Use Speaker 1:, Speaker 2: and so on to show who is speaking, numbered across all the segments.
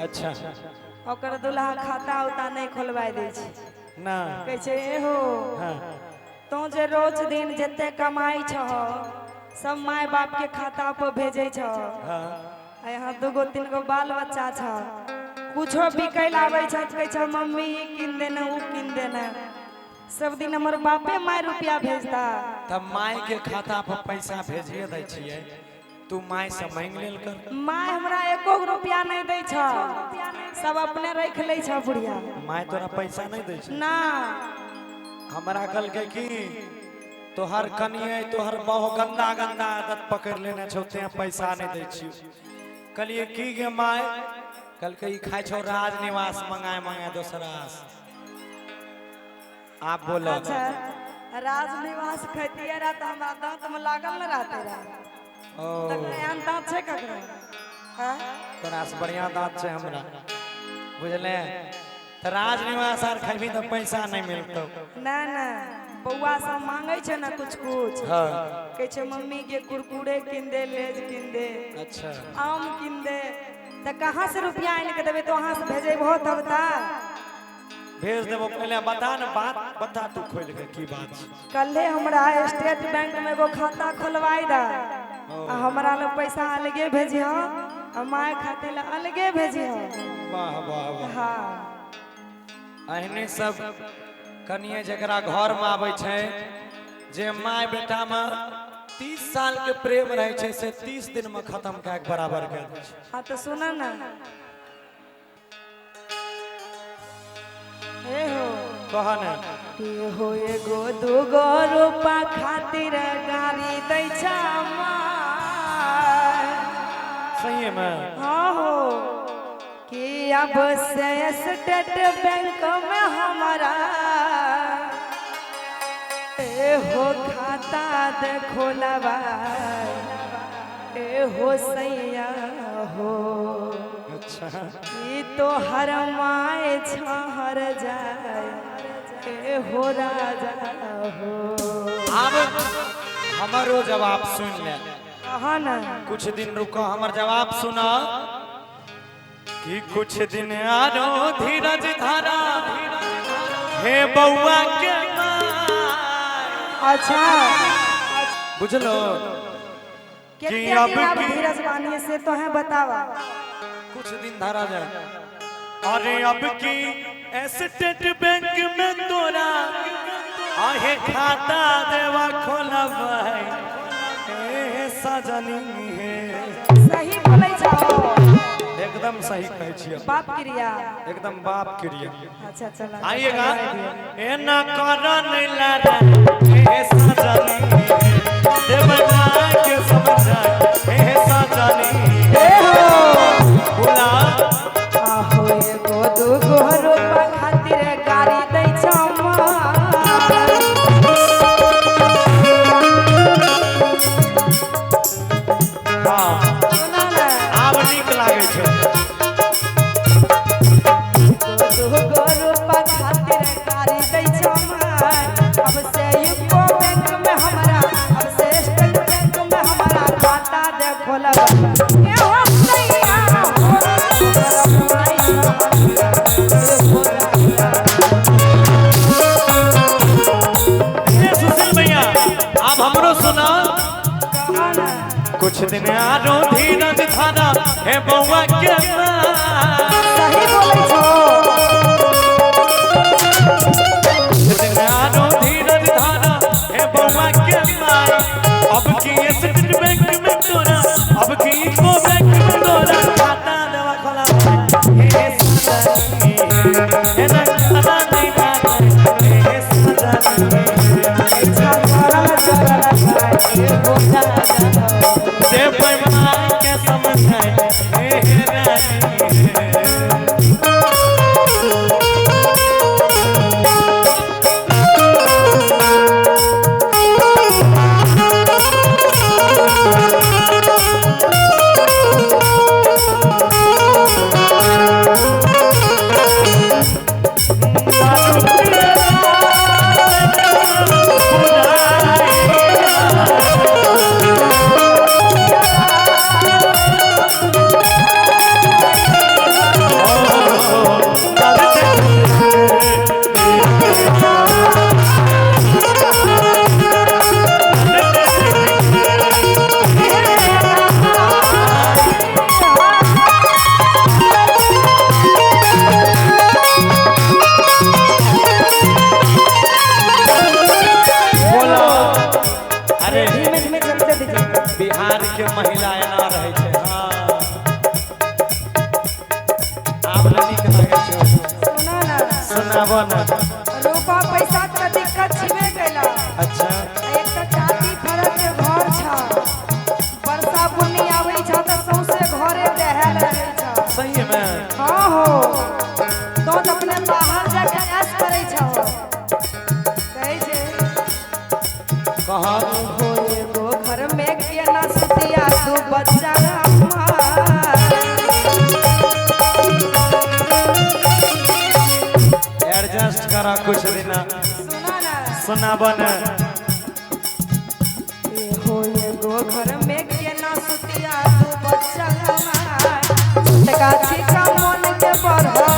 Speaker 1: अच्छा
Speaker 2: ओकर दुल्हा खाता उता नहीं खोलवाई दे छै
Speaker 1: ना
Speaker 2: कहै छै हो
Speaker 1: हाँ
Speaker 2: तो जे रोज दिन जते कमाई छ सब माय बाप के खाता पर भेजे छ
Speaker 1: हाँ
Speaker 2: यहाँ 2 3 गो बाल बच्चा छ कुछो बिकै लाबै छ कहै छ मम्मी ई किन देना उ किन देना सब दिन हमर बापे माय रुपया भेजता
Speaker 1: तब माय के खाता पर पैसा भेजिए दै छियै तू माय से मांग लेल कर
Speaker 2: माय हमरा एको रुपया नहीं दै छ सब अपने रख ले छ बुढ़िया
Speaker 1: माय तोरा पैसा नहीं दै छै
Speaker 2: ना
Speaker 1: हमरा कल के की तोहर कनिए तोहर बहु गंदा गंदा आदत पकड़ लेने छौ ते पैसा नहीं दै छी कलिए की गे माय कल के ई खाइ छौ राज निवास मंगाए मंगाए दोसरा आप बोलो
Speaker 2: अच्छा राज निवास खैतिए रहा तो हमरा दांत में लागल न रहते रहा
Speaker 1: ओ
Speaker 2: तक एहन दांत छै ककरो हां
Speaker 1: तोरा से बढ़िया दांत छै हमरा बुझले त राज निवास आर खैबी त पैसा नहीं मिलतौ
Speaker 2: ना ना बउआ सब मांगे छै ना कुछ कुछ
Speaker 1: हां
Speaker 2: कहै छै मम्मी के कुरकुरे किन दे लेज किन दे
Speaker 1: अच्छा
Speaker 2: आम किन दे त कहां से रुपया आन के देबे तो वहां से भेजेबो तब ता
Speaker 1: भेज देबो पहले बता न बात बता तू खोल के की बात छै
Speaker 2: कल्हे हमरा स्टेट बैंक में एगो खाता खोलवाई दा आ हमरा ले पैसा अलगे भेजियो आ माय खाते ले अलगे भेजियो
Speaker 1: वाह वाह वाह
Speaker 2: हां
Speaker 1: अहने सब कनिए जकरा घर में आबै छै जे माय बेटा में 30 साल के प्रेम रहे छै से 30 दिन में खत्म के बराबर कर दै छै
Speaker 2: हां तो सुना ना हे हो
Speaker 1: कहा ने
Speaker 2: के हो एगो 2 रूपा खातिर गाड़ी दै छ माय
Speaker 1: सही में
Speaker 2: हाँ हो कि अब से स्टेट बैंक में हमारा हो खाता देखो लबाई हो सैया हो
Speaker 1: अच्छा
Speaker 2: ई तो हर माए छहर जाए हो राजा हो
Speaker 1: अब हमारो जवाब सुन ले
Speaker 2: हाँ ना
Speaker 1: कुछ दिन रुको हमर जवाब सुना कि कुछ दिन आरो धीरज धारा हे बउआ के
Speaker 2: अच्छा
Speaker 1: बुझलो
Speaker 2: कितने
Speaker 1: कि अब
Speaker 2: दिन आप
Speaker 1: की-
Speaker 2: धीरज बानी से तो है बतावा
Speaker 1: कुछ दिन धारा जाए अरे अब की स्टेट बैंक में तोरा आहे खाता देवा खोलब सजनी है
Speaker 2: सही बोले जाओ
Speaker 1: एकदम सही कहै छियै
Speaker 2: बाप क्रिया
Speaker 1: एकदम बाप क्रिया
Speaker 2: अच्छा चला
Speaker 1: आइएगा ए ना करन लड़ा ए सजनी देवना के समझा ए सजनी
Speaker 2: ए हो
Speaker 1: बुला
Speaker 2: आहो एगो 2 रूपा खातिर गाड़ी दै छ
Speaker 1: हां
Speaker 2: सुना ना
Speaker 1: आब नीक लागे छै
Speaker 2: 2 रूपा खातिर गाड़ी दै छ अब से यूको बैंक में हमारा अब से स्टेट बैंक में हमारा खाता देखो लगा ए हो सैया हो
Speaker 1: सुशील भैया आप हमरो सुना कुछ दिन आरो धीरज धारा हे बउआ के
Speaker 2: सही बोले छो
Speaker 1: कुछ दिन आरो धीरज धारा हे बउआ के अब की स्टेट बैंक में तोरा अब की को बैंक में तोरा खाता देवा खोला हे सजनी हे ना खाता नहीं खाता हे सजनी से पैमा के समझाए हे रानी आब निक लागे छै
Speaker 2: सुनो ना
Speaker 1: सुनाबो ना
Speaker 2: रूपा पैसा के दिक्कत छिबे कैला
Speaker 1: अच्छा
Speaker 2: एक त टाटी फरक के घर छ वर्षा बुनी आबै छ त सौसे घरे देहे रहै छ
Speaker 1: सही में
Speaker 2: हां हो तो अपने बाहर जाके ऐश करै छ कहै छै
Speaker 1: कहाँ
Speaker 2: हो एगो घर में केना सुतिया तू बच्चा हमार
Speaker 1: एडजस्ट करा कुछ दिन
Speaker 2: सुना ना
Speaker 1: सुनाबो ना
Speaker 2: हो एगो घर में केना सुतिया तू बच्चा हमार टका छिका मन के बढ़ा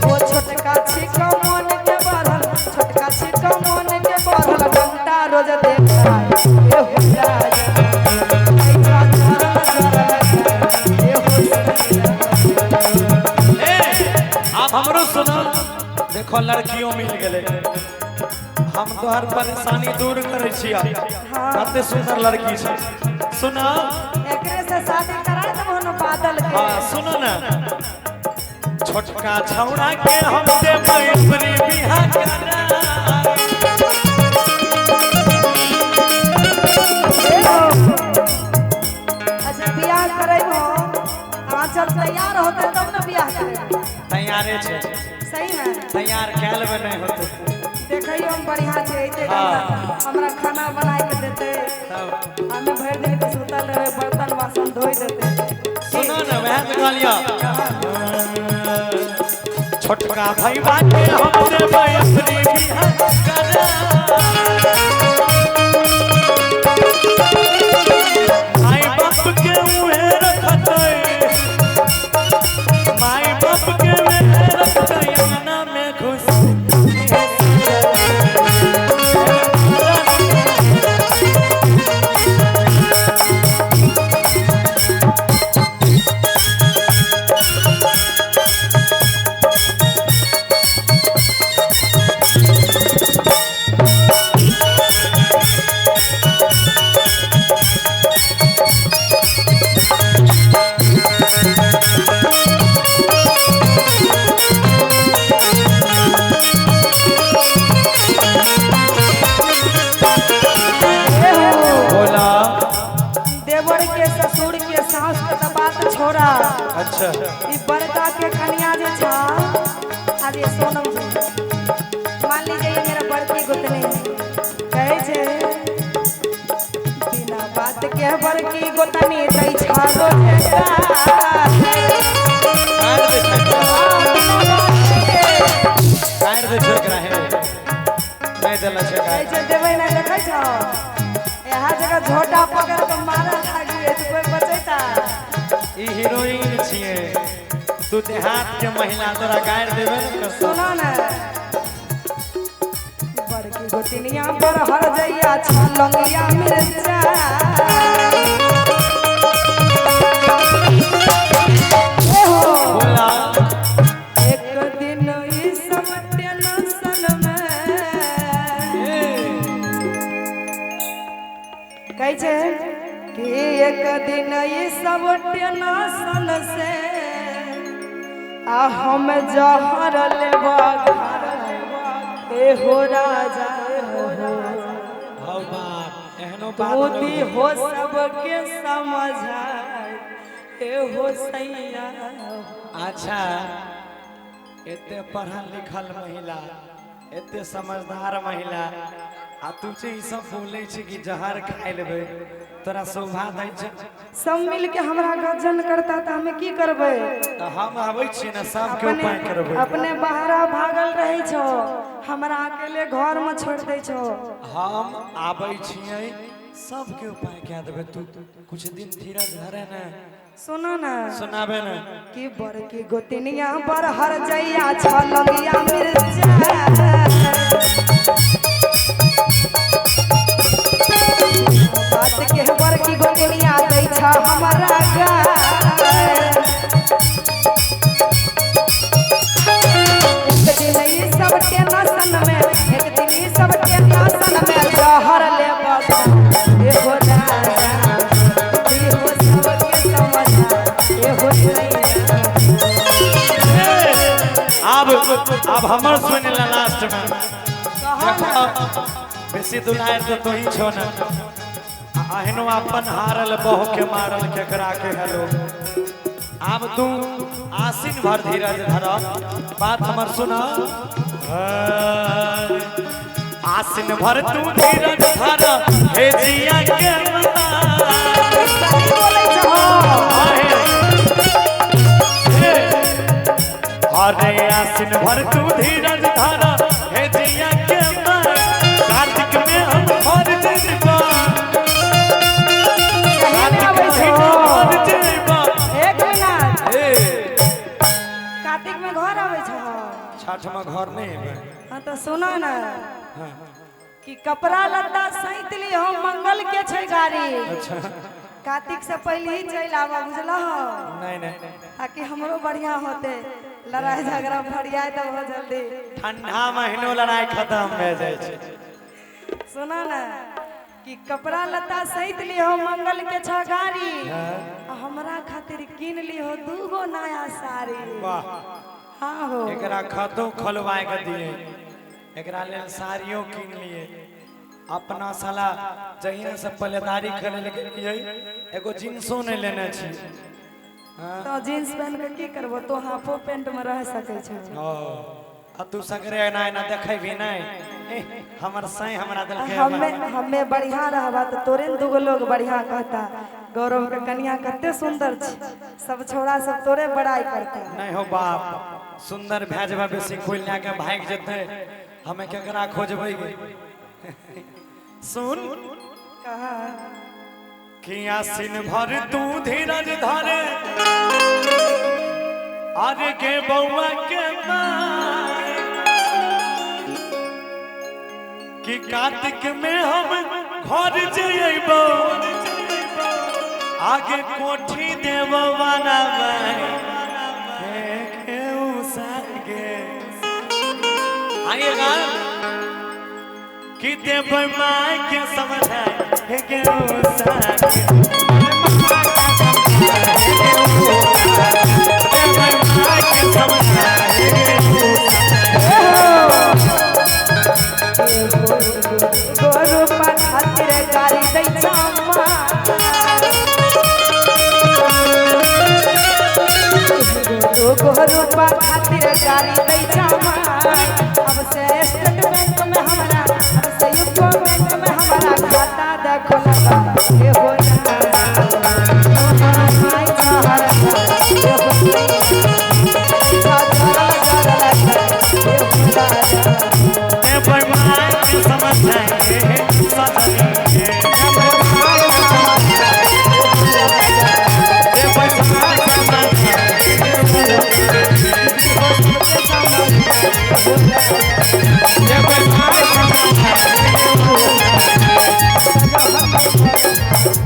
Speaker 2: हो छोटका छिका मन के बढ़ल छोटका छिका मन के बढ़ल घंटा रोज देखता ए हो राजा
Speaker 1: आप हमरो सुनो देखो लड़कियों मिल गेले हम तोहर परेशानी दूर करे छिया कते सुंदर लड़की छै सुना
Speaker 2: एकरे से शादी करा देबो न बादल के
Speaker 1: हां सुनो ना छोटका छौड़ा के हम दे पैपरी बिहा करा
Speaker 2: अच्छा बियाह करैबो आंचल तैयार होते तब न बियाह करैबो
Speaker 1: तैयारे छै
Speaker 2: सही ना
Speaker 1: तैयार कैल में नहीं होते
Speaker 2: देखियो हम बढ़िया छै एते
Speaker 1: हाँ।
Speaker 2: हमरा खाना बनाए के देते
Speaker 1: तब
Speaker 2: हमें भर दिन के सुतल रहे बर्तन बासन धोई देते
Speaker 1: सुनो ना वह तो कहलिया छोटका भईवा के हम दे पैपरी बिहा करा माई बाप के उहे रखतै माई बाप के उहे रखतै अंगना में घुस बोला
Speaker 2: देवर के ससुर के सास के त बात छोड़ा
Speaker 1: अच्छा
Speaker 2: ई बड़का के कन्या जे छा आज ये सोनम जी मान लीजिए ये मेरा बड़की गोतनी कहे छे बिना बात के बड़की गोतनी दई छालो जेका
Speaker 1: काट दे छोकरा है नहीं देला छै
Speaker 2: कहे छे देबै ना देखै छौ यहाँ जगह झोटा पकड़ के मारा लागी तो कोई बचैता
Speaker 1: ई हीरोइन छिए तू देहात के महिला तोरा गाड़ देबे न कर
Speaker 2: सुनो ना बड़की गोतनिया पर हर जइया छलंगिया मिर्चा
Speaker 1: बोला
Speaker 2: एक दिन ई समटे नसल में कहे छे कि एक दिन ई समटे नसल से आ हम जहर लेबा ए हो राजा
Speaker 1: हौ बात एहनो बात
Speaker 2: बुद्धि हो सबके समझाए ए हो सैया
Speaker 1: अच्छा एते पढ़ल लिखल महिला एते समझदार महिला आ तू जे ई सब बोलै छी कि जहर खाइ लेबै तोरा शोभा दै छै
Speaker 2: सब मिल के हमरा गर्जन करता त हमें की करबै
Speaker 1: त हम आबै छी न सबके उपाय करबै
Speaker 2: अपने बाहरा भागल रही छो हमरा अकेले घर में छोड़ दे छो
Speaker 1: हम आबै छियै सबके उपाय कए देबै तू कुछ दिन धीरज धरे न
Speaker 2: सुनो ना
Speaker 1: सुनाबे न
Speaker 2: कि बड़की गोतनिया पर हर जइया छलंगिया मिर्चा बात के बड़की गोतनिया दै छ हमरा गाय एक दिन ई सब टेंशन में एक दिन ई सब टेंशन में जहर लेबा एगो राजा
Speaker 1: अब हमर सुन ला लास्ट में
Speaker 2: कहा ना
Speaker 1: बेसी दुलार तो तू ही छो ना आहनो अपन हारल बहु के मारल केकरा के हेलो अब तू आसीन भर धीरज धर बात हमर सुना आसीन भर तू धीरज धर हे जिया के
Speaker 2: सही बोलै छहो
Speaker 1: अरे आसीन भर तू धीरज धर हे जिया के कार्तिक में हम भर जइबा
Speaker 2: एक मिनट कार्तिक में घर आवे छहो
Speaker 1: छठ में घर नहीं है
Speaker 2: हाँ तो सुनो ना कि कपड़ा लत्ता सहित ली हम मंगल के छै गाड़ी
Speaker 1: अच्छा
Speaker 2: कार्तिक से पहले ही चल आवा बुझला
Speaker 1: नहीं नहीं
Speaker 2: ताकि हमरो बढ़िया होते लड़ाई झगड़ा फरियाए तब हो जल्दी
Speaker 1: ठंडा महीनो लड़ाई खत्म हो जाए छै
Speaker 2: सुना ना कि कपड़ा लत्ता सहित ली हो मंगल के छ गाड़ी आ हमरा खातिर किन ली हो 2 गो नया साड़ी
Speaker 1: वाह
Speaker 2: हाँ हो
Speaker 1: एकरा खातो खोलवाए के दिए एकरा लेल साड़ियों किन लिए अपना साला जहिया से पलेदारी करे लेके एगो जींसो नहीं लेने छी
Speaker 2: तो जींस पहन के की करबो तो हाफो पैंट में रह सकै छ
Speaker 1: आ तू सगरे ना ना देखै भी नहीं हमर सही हमरा दिल के
Speaker 2: हमें बढ़िया रहबा तो तोरे 2 गो लोग बढ़िया कहता गौरव के कन्या कते सुंदर छी सब छोरा सब तोरे बड़ाई करता
Speaker 1: नहीं हो बाप सुंदर भेजबा बेसी खोल के भाग जेते हमें केकरा खोजबै सुन
Speaker 2: कहा
Speaker 1: कि आसीन भर तू धीरज धरे आगे के बउआ के माय कि कार्तिक में हम घर जइबो आगे कोठी देव बनाबै के उसागे आइएगा कि देव माय के समझाए के उसागे
Speaker 2: गोरुपा खातिर गाड़ी दै छम्मा गोरुपा खातिर गाड़ी दै छम्मा अब से